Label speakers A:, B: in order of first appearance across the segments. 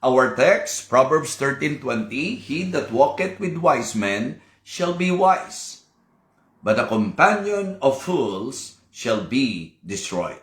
A: Our text, Proverbs 13:20, He that walketh with wise men shall be wise, but a companion of fools shall be destroyed.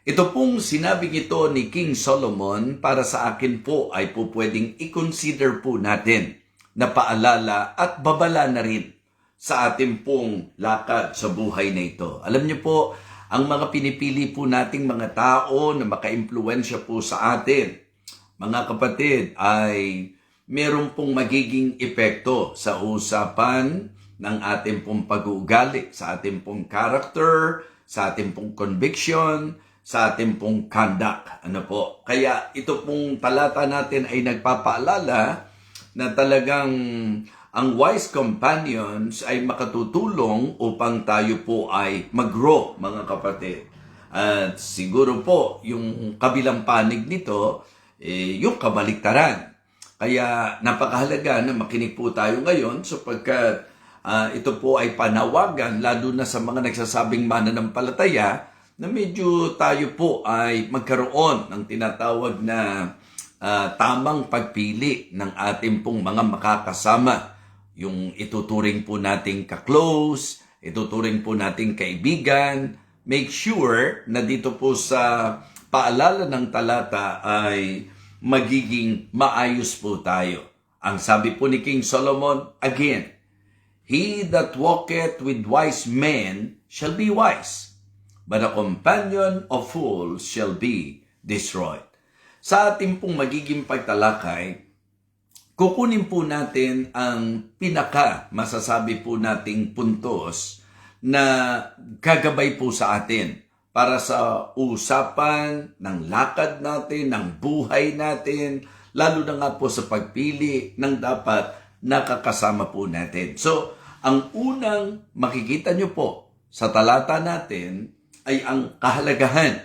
A: Ito pong sinabing ito ni King Solomon para sa akin po ay po pwedeng i-consider po natin na paalala at babala na rin sa ating pong lakad sa buhay na ito. Alam niyo po, ang mga pinipili po nating mga tao na maka-impluwensya po sa atin, mga kapatid, ay meron pong magiging epekto sa usapan ng ating pong pag-uugali, sa ating pong character, sa ating pong conviction, sa ating pong conduct. Ano po? Kaya ito pong talata natin ay nagpapaalala na talagang ang wise companions ay makatutulong upang tayo po ay mag-grow, mga kapatid. At siguro po, yung kabilang panig nito, yung kabaliktaran. Kaya napakahalaga na makinig po tayo ngayon sapagkat ito po ay panawagan, lalo na sa mga nagsasabing mananampalataya, na medyo tayo po ay magkaroon ng tinatawag na tamang pagpili ng ating pong mga makakasama. Yung ituturing po nating ka-close, ituturing po nating kaibigan. Make sure na dito po sa paalala ng talata ay magiging maayos po tayo. Ang sabi po ni King Solomon, again, He that walketh with wise men shall be wise, but a companion of fools shall be destroyed. Sa ating pong magiging pagtalakay, kukunin po natin ang masasabi po nating puntos na gagabay po sa atin para sa usapan ng lakad natin, ng buhay natin, lalo na nga po sa pagpili ng dapat nakakasama po natin. So, ang unang makikita nyo po sa talata natin ay ang kahalagahan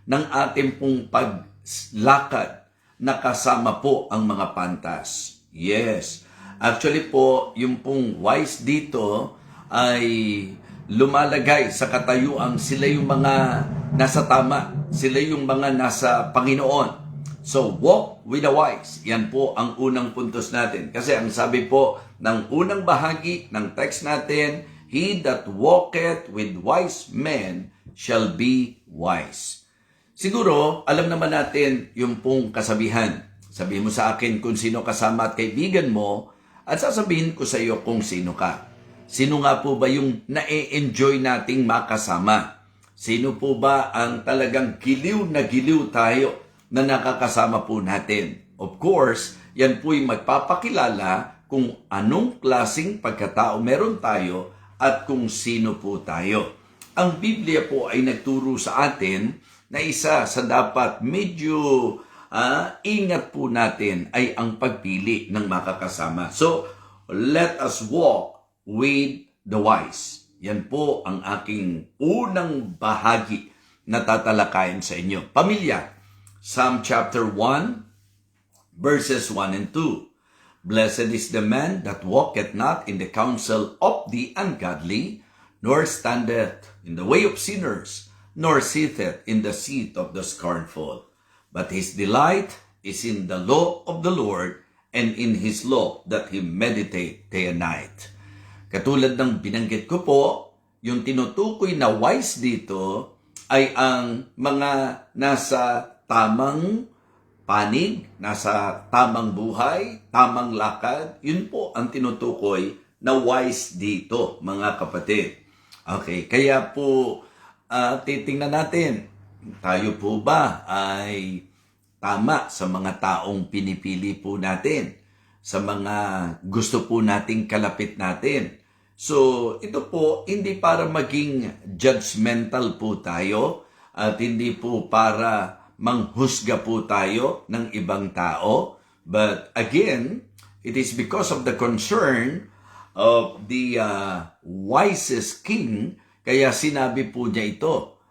A: ng ating pong paglakad na kasama po ang mga pantas. Yes. Actually po, yung pong wise dito ay lumalagay sa katayuang sila yung mga nasa tama. Sila yung mga nasa Panginoon. So, walk with the wise. Yan po ang unang puntos natin. Kasi ang sabi po ng unang bahagi ng text natin, He that walketh with wise men shall be wise. Siguro, alam naman natin yung pong kasabihan. Sabihin mo sa akin kung sino kasama at kaibigan mo, at sasabihin ko sa iyo kung sino ka. Sino nga po ba yung na-enjoy nating makasama? Sino po ba ang talagang giliw na giliw tayo na nakakasama po natin? Of course, yan po'y magpapakilala kung anong klaseng pagkatao meron tayo at kung sino po tayo. Ang Biblia po ay nagturo sa atin na isa sa dapat medyo ingat po natin ay ang pagpili ng makakasama. So, let us walk with the wise. Yan po ang aking unang bahagi na tatalakayin sa inyo. Pamilya, Psalm chapter 1, verses 1 and 2. Blessed is the man that walketh not in the counsel of the ungodly, nor standeth in the way of sinners, nor sitteth in the seat of the scornful. But his delight is in the law of the Lord, and in his law that he meditate day and night. Katulad ng binanggit ko po, yung tinutukoy na wise dito ay ang mga nasa tamang panig, nasa tamang buhay, tamang lakad. Yun po ang tinutukoy na wise dito, mga kapatid. Okay, kaya po titingnan natin, tayo po ba ay tama sa mga taong pinipili po natin, sa mga gusto po nating kalapit natin. So, ito po, hindi para maging judgmental po tayo at hindi po para manghusga po tayo ng ibang tao. But again, it is because of the concern of the wisest king, kaya sinabi po niya ito.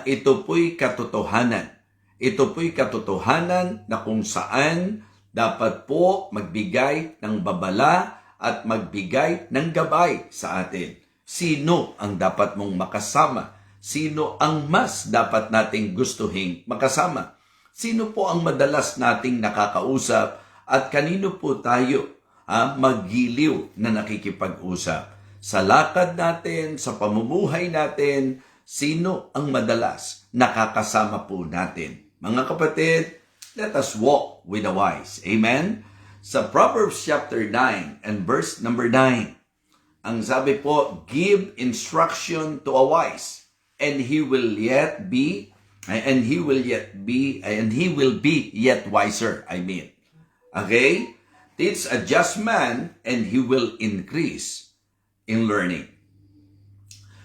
A: Ito po'y katotohanan. Ito po'y katotohanan na kung saan dapat po magbigay ng babala at magbigay ng gabay sa atin. Sino ang dapat mong makasama? Sino ang mas dapat nating gustuhin makasama? Sino po ang madalas nating nakakausap at kanino po tayo maggiliw na nakikipag-usap? Sa lakad natin, sa pamumuhay natin, sino ang madalas nakakasama po natin? Mga kapatid, let us walk with the wise. Amen? Sa Proverbs chapter 9 and verse number 9, ang sabi po, give instruction to a wise, and he will be yet wiser. Okay? Teach a just man, and he will increase in learning.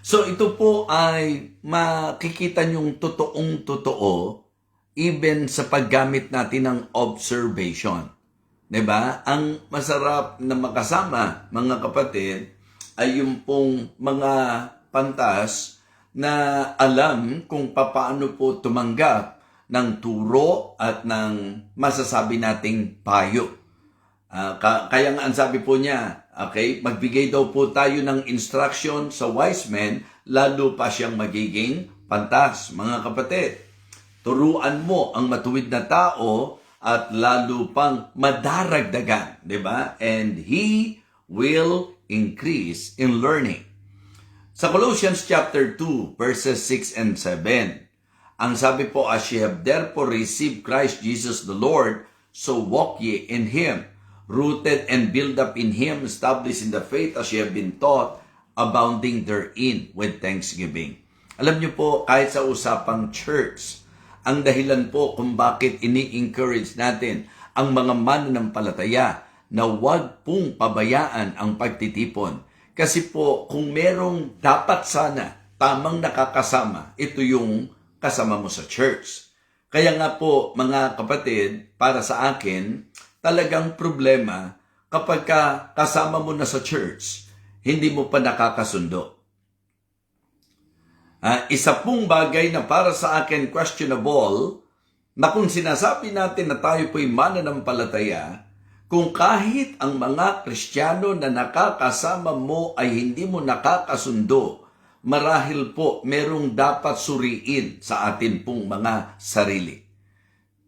A: So ito po ay makikita niyong totoong-totoo even sa paggamit natin ng observation. 'Di ba? Ang masarap na makasama, mga kapatid, ay yung pong mga pantas na alam kung paano po tumanggap ng turo at ng masasabi nating payo. Kaya nga ang sabi po niya, okay, magbigay daw po tayo ng instruction sa wise men, lalo pa siyang magiging pantas. Mga kapatid, turuan mo ang matuwid na tao at lalo pang madaragdagan, di ba? And he will increase in learning. Sa Colossians chapter 2, verses 6 and 7, ang sabi po, as ye have therefore received Christ Jesus the Lord, so walk ye in Him, rooted and built up in Him, established in the faith as ye have been taught, abounding therein with thanksgiving. Alam niyo po, kahit sa usapang church, ang dahilan po kung bakit ini-encourage natin ang mga mananampalataya na huwag pong pabayaan ang pagtitipon. Kasi po, kung merong dapat sana tamang nakakasama, ito yung kasama mo sa church. Kaya nga po, mga kapatid, para sa akin, talagang problema kapag kasama mo na sa church, hindi mo pa nakakasundo. Isa pong bagay na para sa akin questionable, na kung sinasabi natin na tayo po'y mananampalataya, kung kahit ang mga Kristiyano na nakakasama mo ay hindi mo nakakasundo, marahil po merong dapat suriin sa atin pong mga sarili.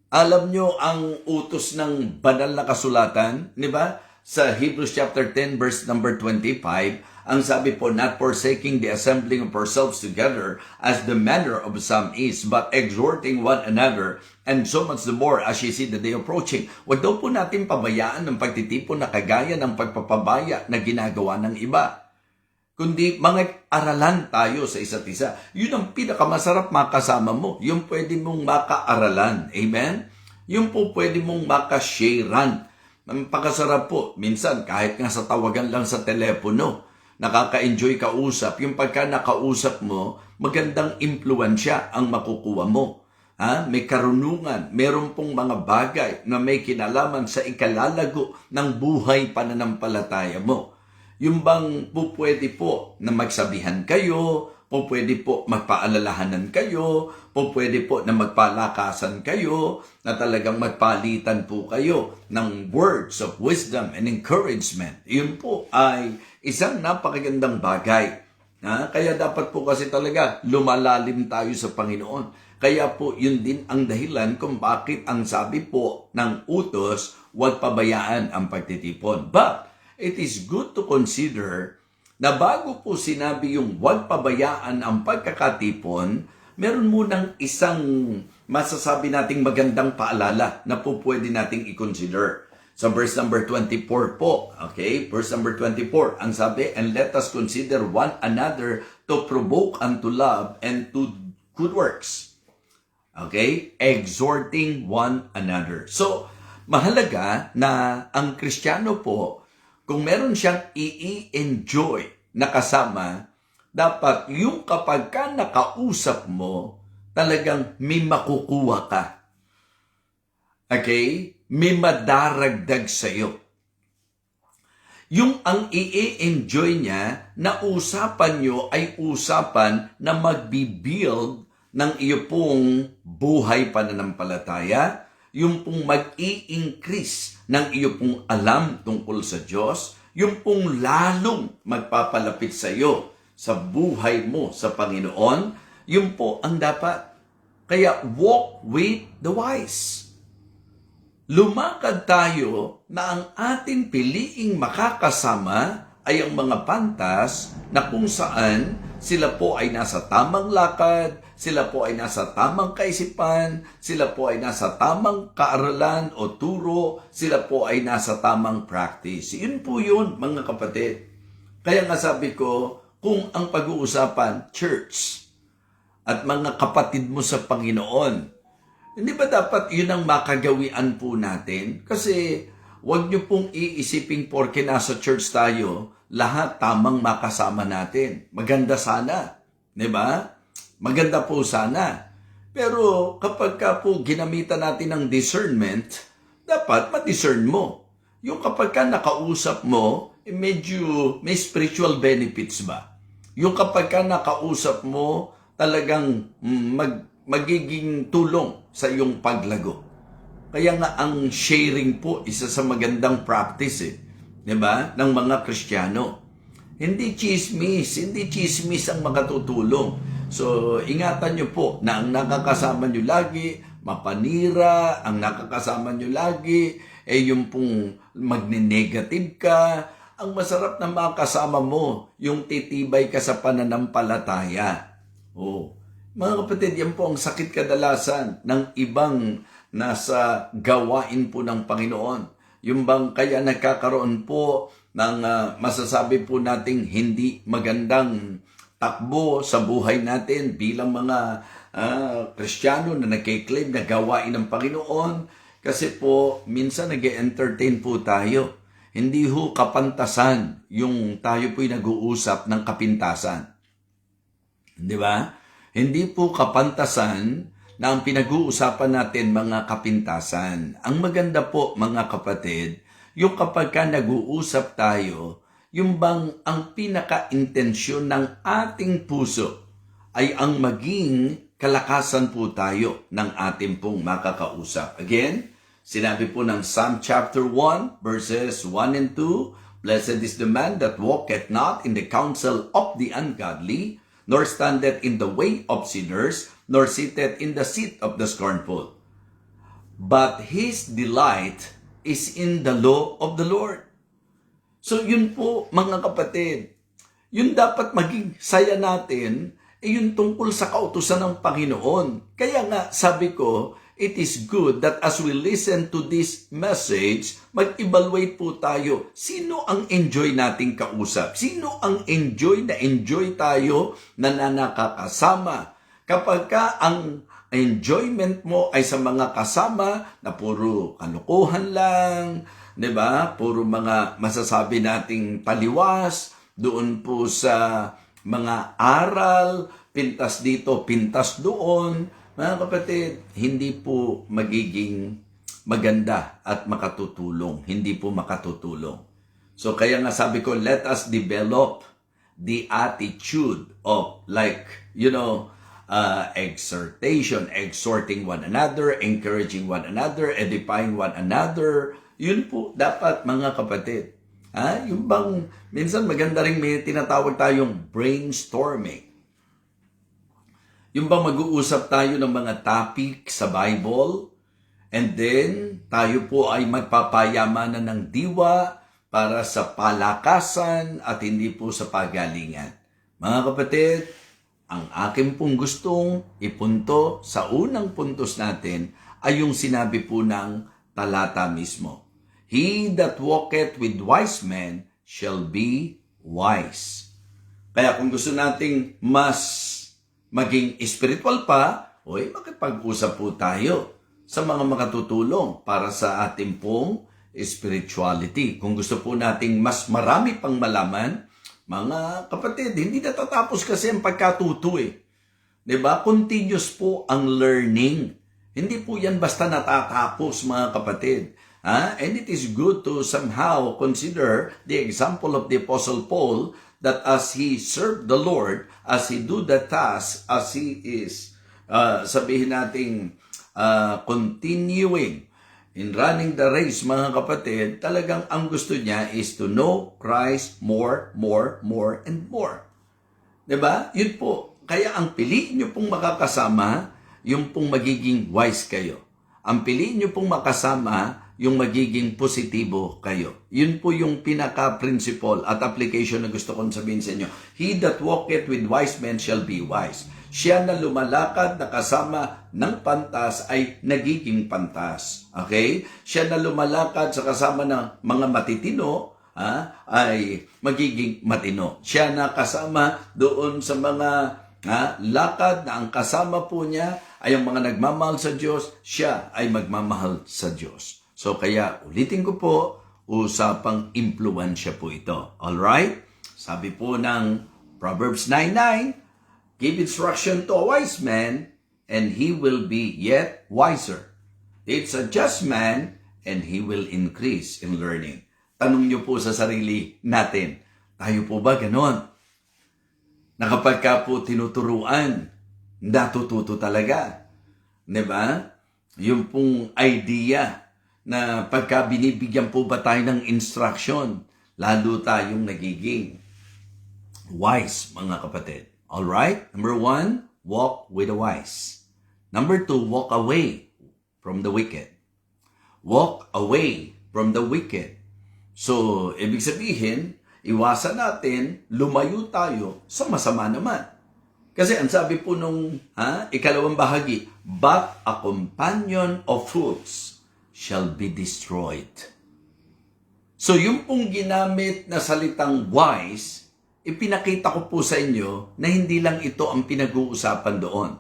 A: Alam nyo ang utos ng banal na kasulatan, di ba? Sa Hebrews chapter 10 verse number 25, ang sabi po, not forsaking the assembling of ourselves together as the manner of some is, but exhorting one another, and so much the more as ye see the day approaching. Huwag daw po natin pabayaan ng pagtitipon na kagaya ng pagpapabaya na ginagawa ng iba. Kundi mga aralan tayo sa isa't isa. Yun ang pinakamasarap makasama mo. Yung pwede mong makaaralan. Amen? Yung po pwede mong makasharean. Ang pakasarap po, minsan kahit nga sa tawagan lang sa telepono, nakaka-enjoy kausap. Yung pagka nakausap mo, magandang impluensya ang makukuha mo. May karunungan, meron pong mga bagay na may kinalaman sa ikalalago ng buhay pananampalataya mo. Yung bang pwede po na magsabihan kayo, pwede po magpaalalahanan kayo, pwede po na magpalakasan kayo, na talagang magpalitan po kayo ng words of wisdom and encouragement. Yun po ay isang napakagandang bagay. Kaya dapat po kasi talaga lumalalim tayo sa Panginoon. Kaya po yun din ang dahilan kung bakit ang sabi po ng utos, huwag pabayaan ang pagtitipon. But it is good to consider na bago po sinabi yung huwag pabayaan ang pagkakatipon, meron munang isang masasabi nating magandang paalala na po pwede nating i-consider. Sa verse number 24 po, okay? Verse number 24, ang sabi, and let us consider one another to provoke unto love and to good works. Okay? Exhorting one another. So, mahalaga na ang Kristiyano po, kung meron siyang i-enjoy na kasama, dapat yung kapag ka nakausap mo, talagang may makukuha ka. Okay? May madaragdag sa'yo. Yung ang i-enjoy niya, na usapan nyo ay usapan na magbibuild ng iyo pong buhay pananampalataya, yung pong mag-i-increase ng iyo pong alam tungkol sa Diyos, yung pong lalong magpapalapit sa iyo sa buhay mo sa Panginoon, yun po ang dapat. Kaya walk with the wise. Lumakad tayo na ang ating piliing makakasama ay ang mga pantas na kung saan sila po ay nasa tamang lakad, sila po ay nasa tamang kaisipan, sila po ay nasa tamang kaaralan o turo, sila po ay nasa tamang practice. Yun po yun, mga kapatid. Kaya nga sabi ko, kung ang pag-uusapan, church, at mga kapatid mo sa Panginoon, hindi ba dapat yun ang makagawian po natin? Kasi huwag nyo pong iisiping porke nasa church tayo, lahat tamang makasama natin. Maganda sana. Di ba? Maganda po sana. Pero kapag ka po ginamitan natin ng discernment, dapat ma-discern mo. Yung kapag ka nakausap mo, medyo may spiritual benefits ba? Yung kapag ka nakausap mo, talagang magiging tulong sa iyong paglago. Kaya nga ang sharing po, isa sa magandang practice di ba? Ng mga Kristiyano. Hindi chismis ang makatutulong. So, ingatan nyo po na ang nakakasama nyo lagi, mapanira, ang nakakasama nyo lagi, yung pong magne-negative ka. Ang masarap na makasama mo, yung titibay ka sa pananampalataya. Mga kapatid, yan po ang sakit kadalasan ng ibang nasa gawain po ng Panginoon. Yung bang kaya nagkakaroon po ng masasabi po nating hindi magandang takbo sa buhay natin bilang mga Kristiyano na nagkiklaim na gawain ng Panginoon. Kasi po, minsan nag-entertain po tayo. Hindi ho kapantasan yung tayo po'y nag-uusap ng kapintasan. Di ba? Hindi po kapantasan na ang pinag-uusapan natin mga kapintasan. Ang maganda po mga kapatid, yung kapag ka nag-uusap tayo, yung bang ang pinaka-intensyon ng ating puso ay ang maging kalakasan po tayo ng ating pong makakausap. Again, sinabi po ng Psalm chapter 1 verses 1 and 2, Blessed is the man that walketh not in the counsel of the ungodly, nor standeth in the way of sinners, nor sitteth in the seat of the scornful. But his delight is in the law of the Lord. So yun po mga kapatid, yun dapat maging saya natin, yun tungkol sa kautusan ng Panginoon. Kaya nga sabi ko, it is good that as we listen to this message, mag-evaluate po tayo. Sino ang enjoy nating kausap? Sino ang enjoy tayo na nakakasama? Kapag ka ang enjoyment mo ay sa mga kasama na puro kalukuhan lang, di ba? Puro mga masasabi nating taliwas, doon po sa mga aral, pintas dito, pintas doon. Mga kapatid, hindi po magiging maganda at makatutulong. Hindi po makatutulong. So kaya nga sabi ko, let us develop the attitude of exhortation, exhorting one another, encouraging one another, edifying one another. Yun po dapat mga kapatid. Yung bang, minsan maganda rin may tinatawag tayong brainstorming. Yung bang mag-uusap tayo ng mga topic sa Bible, and then tayo po ay magpapayamanan ng diwa para sa palakasan at hindi po sa pagalingan. Mga kapatid, ang akin pong gustong ipunto sa unang puntos natin ay yung sinabi po ng talata mismo. He that walketh with wise men shall be wise. Kaya kung gusto nating mas maging spiritual pa, makipag-usap po tayo sa mga makatutulong para sa ating pong spirituality. Kung gusto po nating mas marami pang malaman, mga kapatid, hindi natatapos kasi ang pagkatuto Diba? Continuous po ang learning. Hindi po yan basta natatapos mga kapatid. And it is good to somehow consider the example of the Apostle Paul that as he served the Lord, as he do the task, as he is, sabihin nating, continuing in running the race, mga kapatid, talagang ang gusto niya is to know Christ more, and more. Diba? Yun po. Kaya ang piliin nyo pong makakasama, yung pong magiging wise kayo. Ang piliin nyo pong makasama, yung magiging positibo kayo. Yun po yung pinaka-principle at application na gusto kong sabihin sa inyo. He that walketh with wise men shall be wise. Siya na lumalakad na kasama ng pantas ay nagiging pantas. Okay? Siya na lumalakad sa kasama ng mga matitino, ay magiging matino. Siya na kasama doon sa mga lakad na ang kasama po niya ay ang mga nagmamahal sa Diyos, siya ay magmamahal sa Diyos. So kaya ulitin ko po, usapang impluwensya po ito. Alright? Sabi po ng Proverbs 9:9, give instruction to a wise man, and he will be yet wiser. It's a just man, and he will increase in learning. Tanong niyo po sa sarili natin, tayo po ba ganon? Na kapag ka po tinuturuan, natututo talaga. Diba? Yung pong idea na pagka binibigyan po ba tayo ng instruction, lalo tayong nagiging wise, mga kapatid. Alright? Number 1, walk with the wise. Number 2, walk away from the wicked. Walk away from the wicked. So, ibig sabihin, iwasan natin, lumayo tayo sa masama naman. Kasi ang sabi po nung ikalawang bahagi, but a companion of fools shall be destroyed. So yung pong ginamit na salitang wise, ipinakita ko po sa inyo na hindi lang ito ang pinag-uusapan doon,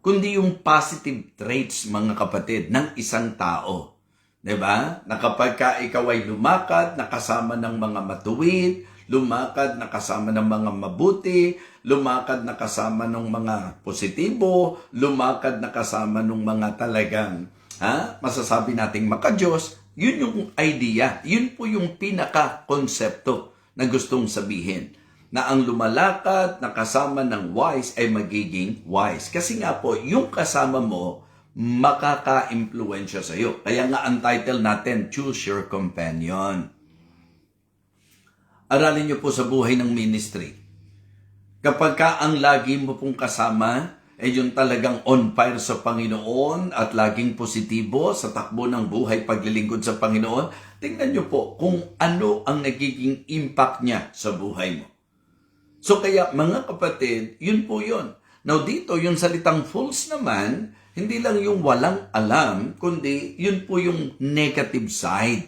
A: kundi yung positive traits, mga kapatid, ng isang tao. Diba? Na kapag ka ikaw ay lumakad, nakasama ng mga matuwid, lumakad nakasama ng mga mabuti, lumakad nakasama ng mga positibo, lumakad nakasama ng mga talagang masasabi nating makadiyos, yun yung idea, yun po yung pinaka-konsepto na gustong sabihin. Na ang lumalakad nakasama ng wise ay magiging wise. Kasi nga po, yung kasama mo, makaka-impluensya sa iyo. Kaya nga ang title natin, Choose Your Companion. Aralin niyo po sa buhay ng ministry. Kapag ka ang lagi mo pong kasama ay yung talagang on fire sa Panginoon at laging positibo sa takbo ng buhay paglilingkod sa Panginoon, tingnan niyo po kung ano ang nagiging impact niya sa buhay mo. So kaya mga kapatid, yun po yun. Now dito, yung salitang fools naman, hindi lang yung walang alam, kundi yun po yung negative side.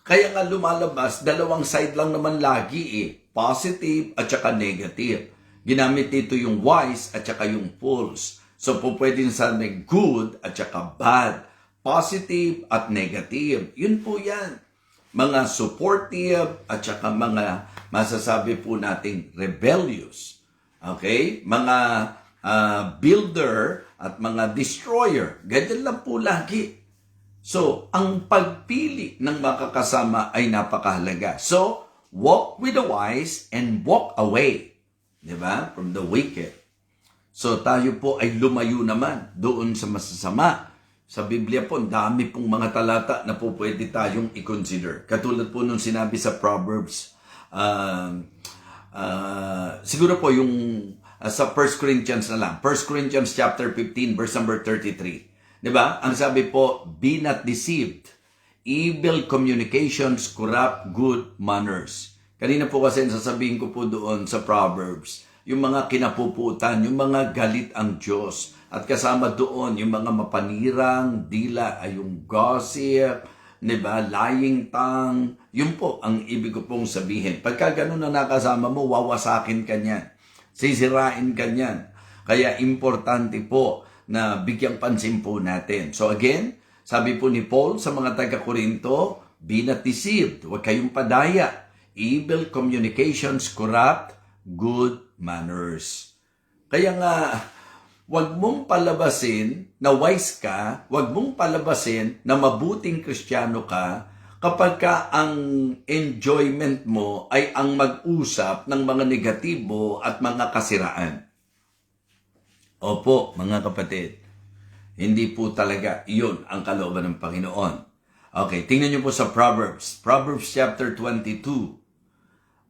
A: Kaya nga lumalabas, dalawang side lang naman lagi positive at saka negative. Ginamit dito yung wise at saka yung fools. So po pwedeng sabi good at saka bad, positive at negative. Yun po yan. Mga supportive at saka mga masasabi po nating rebellious. Okay? Mga builder at mga destroyer. Ganyan lang po lagi. So, ang pagpili ng makakasama ay napakahalaga. So, walk with the wise and walk away, diba? From the wicked. So, tayo po ay lumayo naman doon sa masasama. Sa Biblia po, dami pong mga talata na po pwede tayong i-consider. Katulad po nung sinabi sa Proverbs, siguro po yung sa 1 Corinthians na lang. 1 Corinthians chapter 15, verse number 33. Diba? Ang sabi po, be not deceived. Evil communications corrupt good manners. Kanina po kasi sasabihin ko po doon sa Proverbs, yung mga kinapuputan, yung mga galit ang Diyos. At kasama doon, yung mga mapanirang dila ay yung gossip, diba? Lying tongue. Yun po ang ibig ko pong sabihin. Pagka ganun na nakasama mo, wawasakin ka niyan. Sisirain ka niyan. Kaya importante po na bigyang pansin po natin. So again, sabi po ni Paul sa mga taga-Korinto, be not deceived. Huwag kayong padaya. Evil communications corrupt good manners. Kaya nga, huwag mong palabasin na wise ka, huwag mong palabasin na mabuting Kristiyano ka kapag ka ang enjoyment mo ay ang mag-usap ng mga negatibo at mga kasiraan. Opo, mga kapatid, hindi po talaga iyon ang kalooban ng Panginoon. Okay, tingnan niyo po sa Proverbs. Proverbs chapter 22,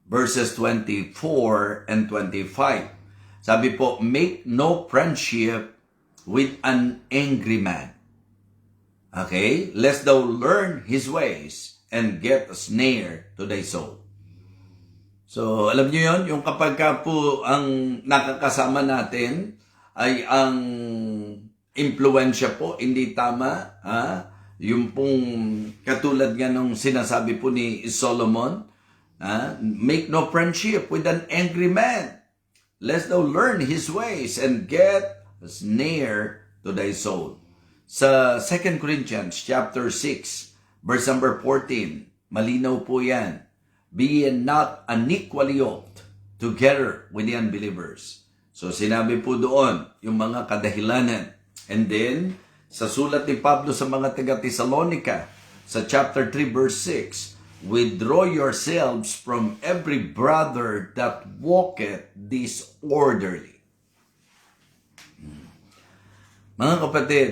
A: verses 24 and 25. Sabi po, make no friendship with an angry man. Okay? Lest thou learn his ways and get a snare to thy soul. So, alam niyo yon, yung kapag ka po ang nakakasama natin ay ang impluensya po, hindi tama, yung pong katulad nga nung sinasabi po ni Solomon, make no friendship with an angry man, lest thou learn his ways and get a snare to thy soul. Sa 2 Corinthians chapter 6, verse number 14, malinaw po yan. Be ye not unequally yoked together with the unbelievers. So sinabi po doon yung mga kadahilanan. And then, sa sulat ni Pablo sa mga taga-Tesalonica, sa chapter 3 verse 6, withdraw yourselves from every brother that walketh disorderly. Mga kapatid,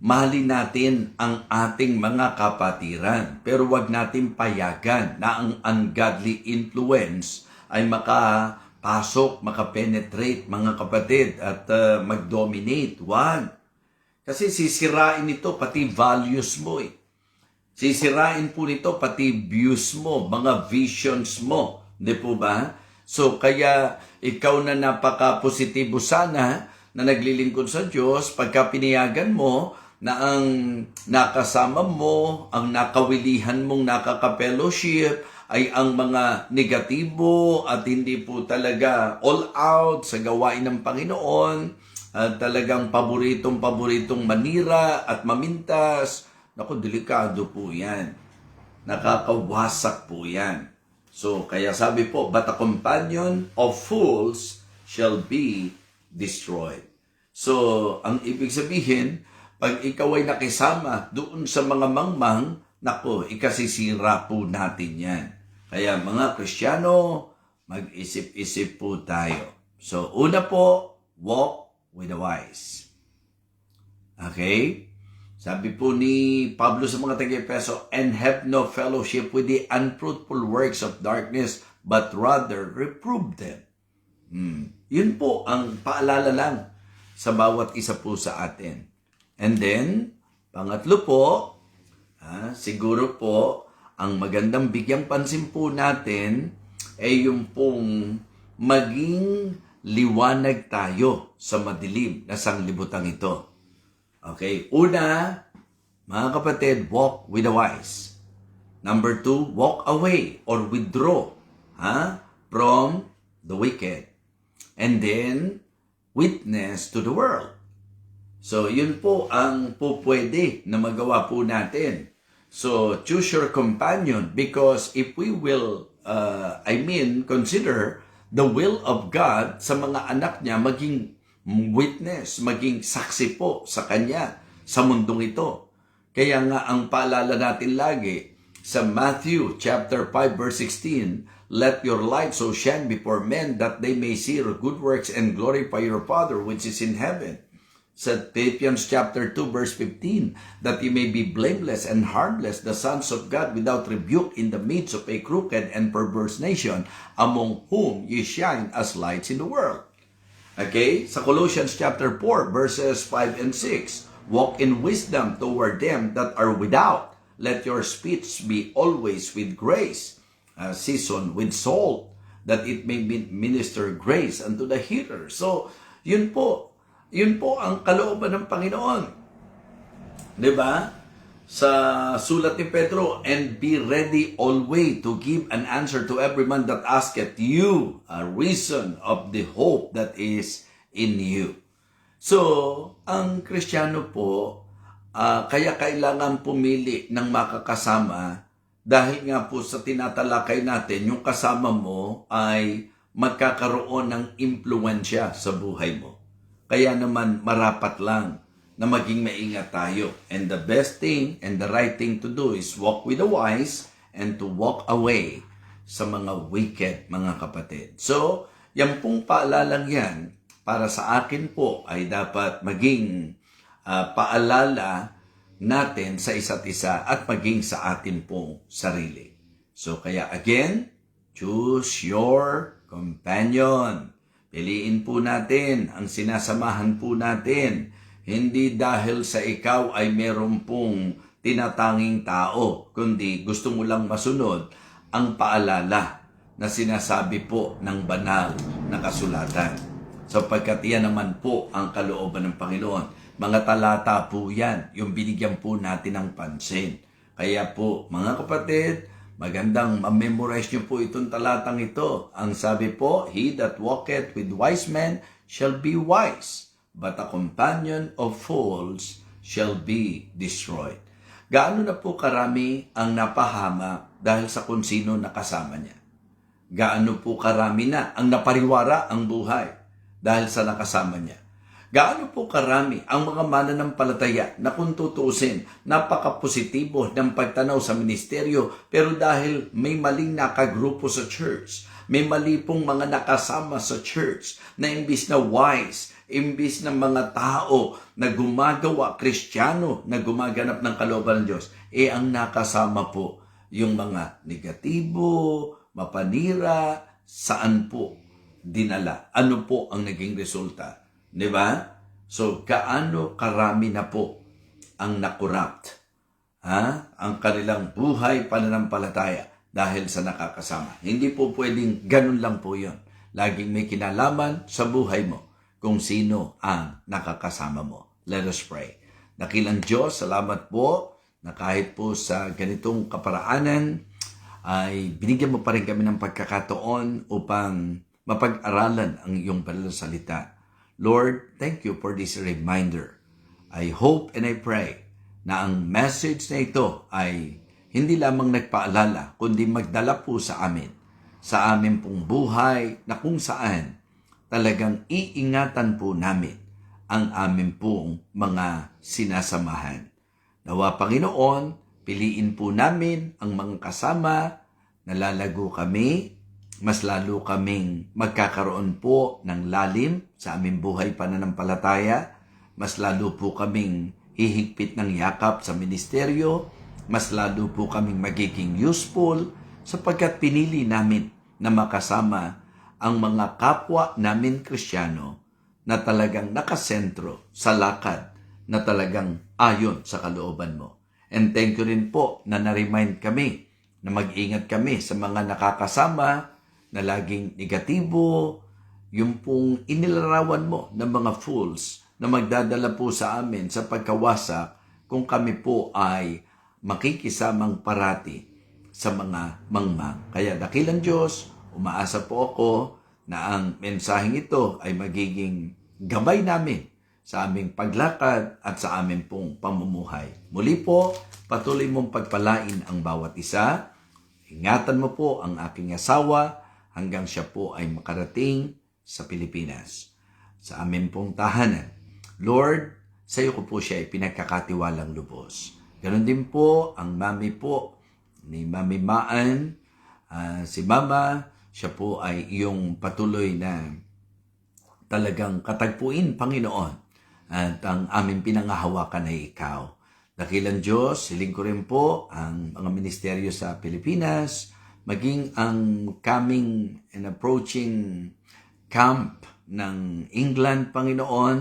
A: mahalin natin ang ating mga kapatiran, pero wag natin payagan na ang ungodly influence ay makapasok, makapenetrate, mga kapatid, at mag-dominate. Wag. Kasi sisirain ito pati values mo. Sisirain po nito pati views mo, mga visions mo. Hindi po ba? So, kaya ikaw na napaka-positibo sana na naglilingkod sa Diyos, pagka pinayagan mo na ang nakasama mo, ang nakawilihan mong nakaka-fellowship ay ang mga negatibo at hindi po talaga all out sa gawain ng Panginoon, talagang paboritong manira at mamintas. Naku, delikado po yan. Nakakawasak po yan. So, kaya sabi po, but a companion of fools shall be destroyed. So, ang ibig sabihin, pag ikaw ay nakisama doon sa mga mangmang, nako, ikasisira po natin yan. Kaya mga Kristiyano, mag-isip-isip po tayo. So, una po, walk with the wise. Okay? Sabi po ni Pablo sa mga taga-Efeso, and have no fellowship with the unfruitful works of darkness, but rather reprove them. Yun po ang paalala lang sa bawat isa po sa atin. And then, pangatlo po, siguro po, ang magandang bigyang pansin po natin ay yung pong maging liwanag tayo sa madilim na sanglibutan ito. Okay, una, mga kapatid, walk with the wise. Number 2, walk away or withdraw from the wicked. And then, witness to the world. So, yun po ang pwede na magawa po natin. So, choose your companion because if we will, consider the will of God sa mga anak niya, maging witness, maging saksi po sa Kanya sa mundong ito. Kaya nga ang paalala natin lagi sa Matthew chapter 5 verse 16, let your light so shine before men that they may see your good works and glorify your Father which is in heaven. Sa Philippians chapter 2 verse 15, that you may be blameless and harmless, the sons of God without rebuke in the midst of a crooked and perverse nation, among whom ye shine as lights in the world. Okay? Sa Colossians chapter 4 verses 5 and 6, walk in wisdom toward them that are without. Let your speech be always with grace, seasoned with salt, that it may minister grace unto the hearer. So, yun po ang kalooban ng Panginoon. Diba? Sa sulat ni Pedro, and be ready always to give an answer to every man that asketh you a reason of the hope that is in you. So, ang Kristiyano po, kaya kailangan pumili ng makakasama dahil nga po sa tinatalakay natin, yung kasama mo ay magkakaroon ng impluensya sa buhay mo. Kaya naman marapat lang na maging maingat tayo. And the best thing and the right thing to do is walk with the wise and to walk away sa mga wicked, mga kapatid. So, yan pong paalalang yan para sa akin po ay dapat maging paalala natin sa isa't isa at maging sa atin pong sarili. So, kaya again, choose your companion. Piliin po natin ang sinasamahan po natin. Hindi dahil sa ikaw ay meron pong tinatanging tao, kundi gusto mo lang masunod ang paalala na sinasabi po ng banal na kasulatan. Sapagkat yan naman po ang kalooban ng Panginoon. Mga talata po yan, yung binigyan po natin ng pansin. Kaya po, mga kapatid, magandang ma-memorize nyo po itong talatang ito. Ang sabi po, he that walketh with wise men shall be wise, but a companion of fools shall be destroyed. Gaano na po karami ang napahama dahil sa kung sino nakasama niya? Gaano po karami na ang napariwara ang buhay dahil sa nakasama niya? Gaano po karami ang mga mananampalataya na kung tutuusin, napaka-positibo ng pagtanaw sa ministeryo, pero dahil may maling nakagrupo sa church, may mali pong mga nakasama sa church na imbis na wise, imbis na mga tao na gumagawa, Kristiyano na gumaganap ng kalooban ng Diyos, ang nakasama po yung mga negatibo, mapanira, saan po dinala? Ano po ang naging resulta? Di ba? So, kaano karami na po ang nakorrupt? Ang kanilang buhay pananampalataya dahil sa nakakasama. Hindi po pwedeng ganun lang po yun. Laging may kinalaman sa buhay mo kung sino ang nakakasama mo. Let us pray. Dakilang Diyos, salamat po na kahit po sa ganitong kaparaanan ay binigyan mo pa rin kami ng pagkakataon upang mapag-aralan ang iyong banal na salita. Lord, thank you for this reminder. I hope and I pray na ang message na ito ay hindi lamang nagpaalala, kundi magdala po sa amin pong buhay na kung saan talagang iingatan po namin ang amin pong mga sinasamahan. Nawa Panginoon, piliin po namin ang mga kasama na lalago kami, mas lalo kaming magkakaroon po ng lalim sa aming buhay pananampalataya, mas lalo po kaming hihigpit ng yakap sa ministeryo, mas lalo po kaming magiging useful sapagkat pinili namin na makasama ang mga kapwa namin Kristiyano na talagang nakasentro sa lakad na talagang ayon sa kalooban mo. And thank you rin po na na-remind kami na mag-ingat kami sa mga nakakasama na laging negatibo, yung pong inilarawan mo ng mga fools na magdadala po sa amin sa pagkawasak kung kami po ay makikisamang parati sa mga mangmang. Kaya dakilang Diyos, umaasa po ako na ang mensaheng ito ay magiging gabay namin sa aming paglakad at sa aming pong pamumuhay. Muli po, patuloy mong pagpalain ang bawat isa. Ingatan mo po ang aking asawa hanggang siya po ay makarating sa Pilipinas, sa aming pong tahanan. Lord, sa iyo ko po siya ay pinagkakatiwalang lubos. Ganon din po ang mami po ni Mami Maan, si Mama, siya po ay iyong patuloy na talagang katagpuin, Panginoon. At ang aming pinangahawakan ay ikaw. Dakilang Diyos, hiling ko rin po ang mga ministeryo sa Pilipinas, maging ang coming and approaching camp ng England, Panginoon,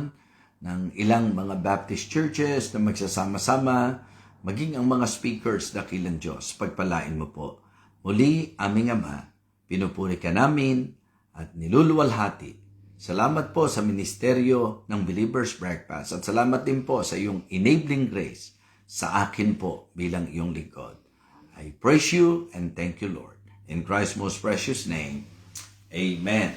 A: ng ilang mga Baptist churches na magsasama-sama, maging ang mga speakers, dakilang Diyos, pagpalain mo po. Muli, aming Ama, pinupuri ka namin at niluluwalhati. Salamat po sa ministeryo ng Believer's Breakfast at salamat din po sa iyong enabling grace sa akin po bilang iyong lingkod. I praise you and thank you, Lord. In Christ's most precious name, Amen.